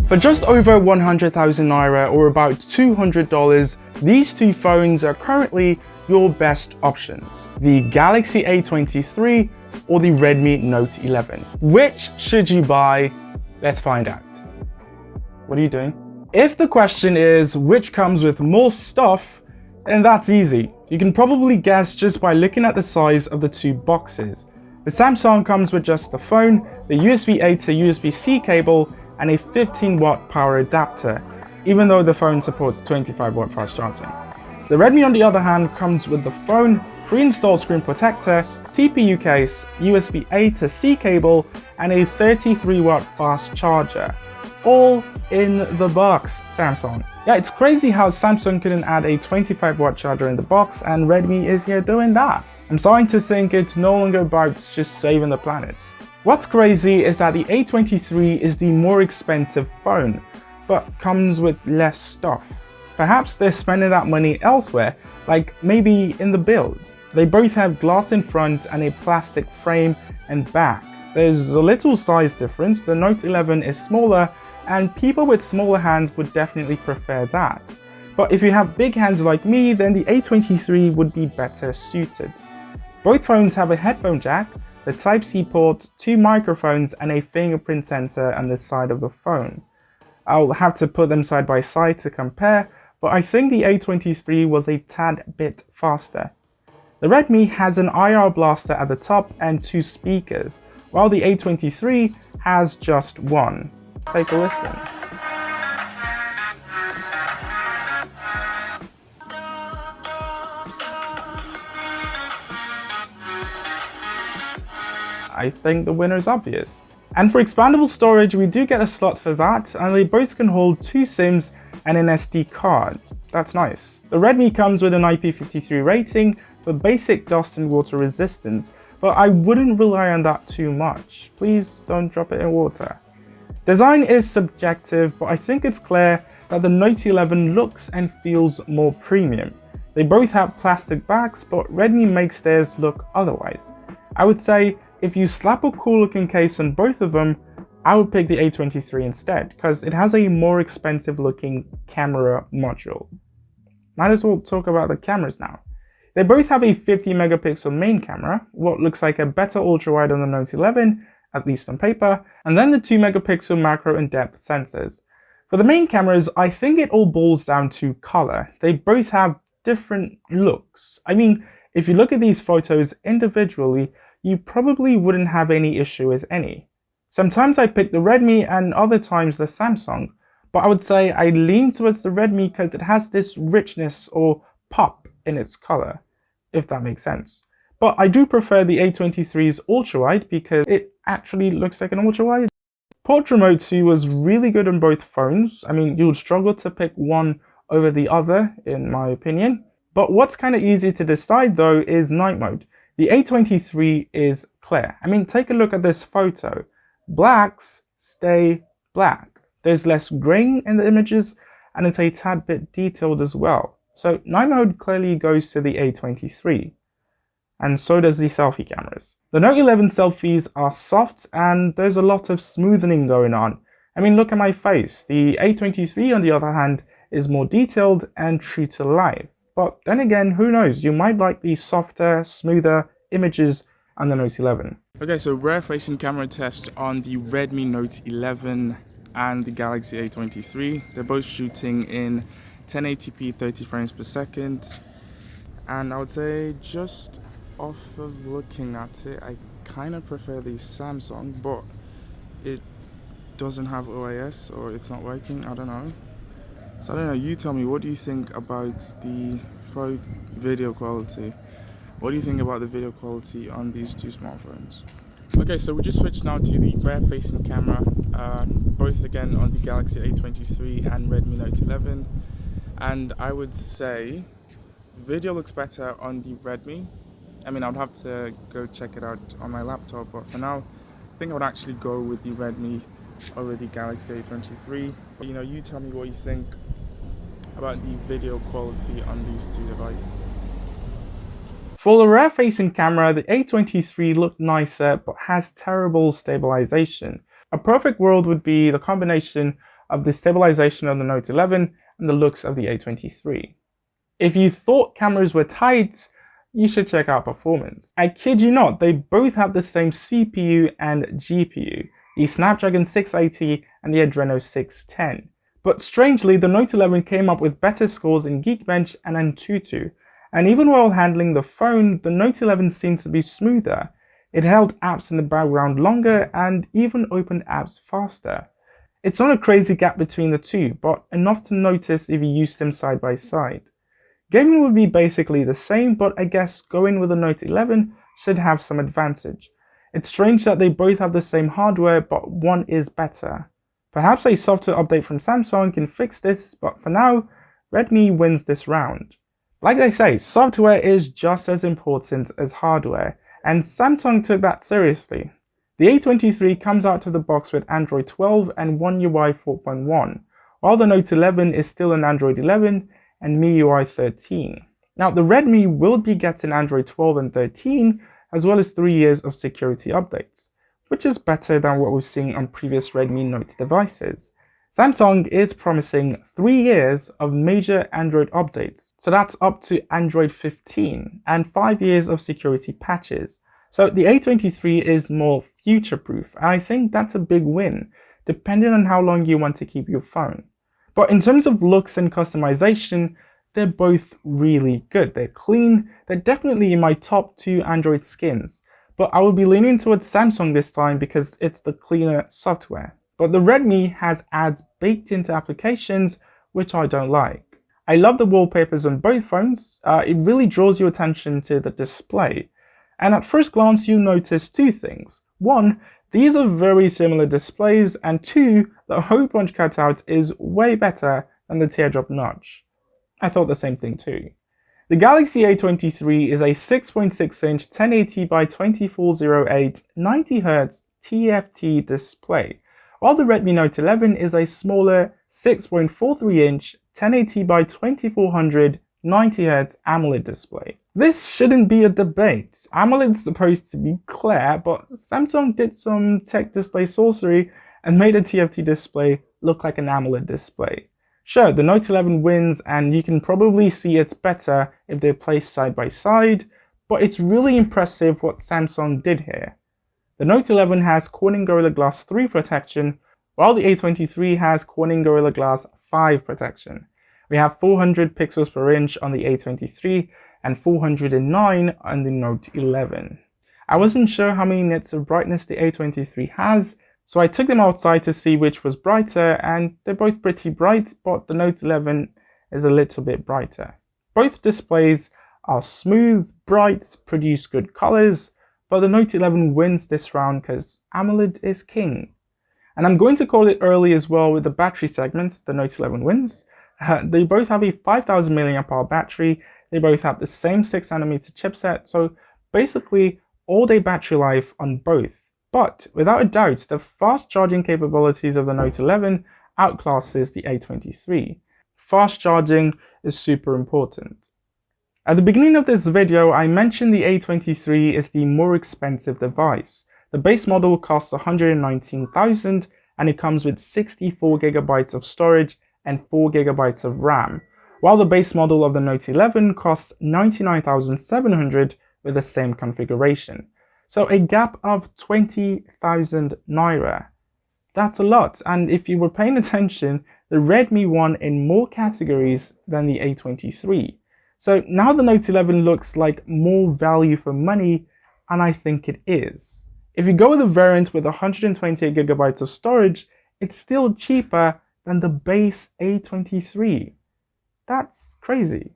For just over 100,000 Naira or about $200, these two phones are currently your best options. The Galaxy A23 or the Redmi Note 11. Which should you buy? Let's find out. What are you doing? If the question is which comes with more stuff, then that's easy. You can probably guess just by looking at the size of the two boxes. The Samsung comes with just the phone, the USB-A to USB-C cable, and a 15-watt power adapter, even though the phone supports 25-watt fast charging. The Redmi, on the other hand, comes with the phone, pre-installed screen protector, CPU case, USB-A to C cable, and a 33-watt fast charger. All in the box, Samsung. Yeah, it's crazy how Samsung couldn't add a 25-watt charger in the box, and Redmi is here doing that. I'm starting to think it's no longer about just saving the planet. What's crazy is that the A23 is the more expensive phone, but comes with less stuff. Perhaps they're spending that money elsewhere, like maybe in the build. They both have glass in front and a plastic frame and back. There's a little size difference. The Note 11 is smaller, and people with smaller hands would definitely prefer that. But if you have big hands like me, then the A23 would be better suited. Both phones have a headphone jack, the Type-C port, two microphones, and a fingerprint sensor on the side of the phone. I'll have to put them side by side to compare, but I think the A23 was a tad bit faster. The Redmi has an IR blaster at the top and two speakers, while the A23 has just one. Take a listen. I think the winner is obvious. And for expandable storage, we do get a slot for that, and they both can hold two SIMs and an SD card. That's nice. The Redmi comes with an IP53 rating for basic dust and water resistance, but I wouldn't rely on that too much. Please don't drop it in water. Design is subjective, but I think it's clear that the Note 11 looks and feels more premium. They both have plastic backs, but Redmi makes theirs look otherwise. I would say if you slap a cool looking case on both of them, I would pick the A23 instead, because it has a more expensive looking camera module. Might as well talk about the cameras now. They both have a 50 megapixel main camera, what looks like a better ultrawide on the Note 11, at least on paper, and then the 2 megapixel macro and depth sensors. For the main cameras, I think it all boils down to color. They both have different looks. I mean, if you look at these photos individually, you probably wouldn't have any issue with any. Sometimes I pick the Redmi and other times the Samsung, but I would say I lean towards the Redmi because it has this richness or pop in its color, if that makes sense. But I do prefer the A23's ultrawide because it actually looks like an ultrawide. Portrait mode too was really good on both phones. I mean, you would struggle to pick one over the other, in my opinion. But what's kind of easy to decide though is night mode. The A23 is clear. I mean, take a look at this photo. Blacks stay black. There's less grain in the images, and it's a tad bit detailed as well. So night mode clearly goes to the A23. And so does the selfie cameras. The Note 11 selfies are soft, and there's a lot of smoothing going on. I mean, look at my face. The A23, on the other hand, is more detailed and true to life. But then again, who knows? You might like the softer, smoother images on the Note 11. Okay, so rear-facing camera test on the Redmi Note 11 and the Galaxy A23. They're both shooting in 1080p 30 frames per second. And I would say just off of looking at it, I kind of prefer the Samsung, but it doesn't have OIS or it's not working, I don't know. So I don't know, you tell me, what do you think about the video quality? What do you think about the video quality on these two smartphones? Okay, so we just switched now to the rear-facing camera, both again on the Galaxy A23 and Redmi Note 11. And I would say video looks better on the Redmi. I mean, I would have to go check it out on my laptop, but for now, I think I would actually go with the Redmi over the Galaxy A23. But, you know, you tell me what you think about the video quality on these two devices. For the rear-facing camera, the A23 looked nicer but has terrible stabilization. A perfect world would be the combination of the stabilization of the Note 11 and the looks of the A23. If you thought cameras were tight, you should check out performance. I kid you not, they both have the same CPU and GPU, the Snapdragon 680 and the Adreno 610. But strangely, the Note 11 came up with better scores in Geekbench and Antutu, and even while handling the phone, the Note 11 seemed to be smoother. It held apps in the background longer and even opened apps faster. It's not a crazy gap between the two, but enough to notice if you use them side by side. Gaming would be basically the same, but I guess going with the Note 11 should have some advantage. It's strange that they both have the same hardware, but one is better. Perhaps a software update from Samsung can fix this, but for now, Redmi wins this round. Like they say, software is just as important as hardware, and Samsung took that seriously. The A23 comes out of the box with Android 12 and One UI 4.1, while the Note 11 is still on Android 11 and MIUI 13. Now, the Redmi will be getting Android 12 and 13, as well as 3 years of security updates, which is better than what we've seen on previous Redmi Note devices. Samsung is promising 3 years of major Android updates, so that's up to Android 15, and 5 years of security patches. So the A23 is more future-proof, and I think that's a big win, depending on how long you want to keep your phone. But in terms of looks and customization, they're both really good. They're clean, they're definitely in my top 2 Android skins, but I will be leaning towards Samsung this time because it's the cleaner software. But the Redmi has ads baked into applications, which I don't like. I love the wallpapers on both phones. It really draws your attention to the display. And at first glance, you notice 2 things. 1, these are very similar displays, and 2, the hole punch cutout is way better than the teardrop notch. I thought the same thing too. The Galaxy A23 is a 6.6-inch 1080 by 2408 90Hz TFT display, while the Redmi Note 11 is a smaller 6.43-inch 1080 by 2400 90Hz AMOLED display. This shouldn't be a debate. AMOLED's supposed to be clear, but Samsung did some tech display sorcery and made a TFT display look like an AMOLED display. Sure, the Note 11 wins, and you can probably see it's better if they're placed side by side, but it's really impressive what Samsung did here. The Note 11 has Corning Gorilla Glass 3 protection, while the A23 has Corning Gorilla Glass 5 protection. We have 400 pixels per inch on the A23 and 409 on the Note 11. I wasn't sure how many nits of brightness the A23 has, so I took them outside to see which was brighter, and they're both pretty bright, but the Note 11 is a little bit brighter. Both displays are smooth, bright, produce good colors, but the Note 11 wins this round because AMOLED is king. And I'm going to call it early as well with the battery segment. The Note 11 wins. They both have a 5000 mAh battery. They both have the same 6nm chipset, so basically all-day battery life on both. But without a doubt, the fast charging capabilities of the Note 11 outclasses the A23. Fast charging is super important. At the beginning of this video, I mentioned the A23 is the more expensive device. The base model costs $119,000 and it comes with 64GB of storage and 4GB of RAM, while the base model of the Note 11 costs $99,700 with the same configuration. So a gap of 20,000 Naira. That's a lot, and if you were paying attention, the Redmi won in more categories than the A23. So now the Note 11 looks like more value for money, and I think it is. If you go with a variant with 128GB of storage, it's still cheaper than the base A23. That's crazy.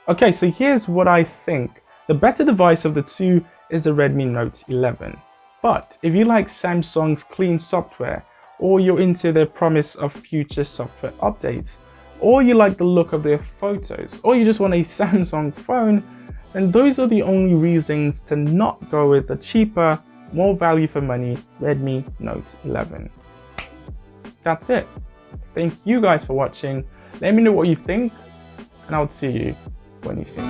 Okay, so here's what I think. The better device of the two is the Redmi Note 11. But if you like Samsung's clean software, or you're into their promise of future software updates, or you like the look of their photos, or you just want a Samsung phone, then those are the only reasons to not go with the cheaper, more value for money Redmi Note 11. That's it. Thank you guys for watching. Let me know what you think, and I'll see you when you see me.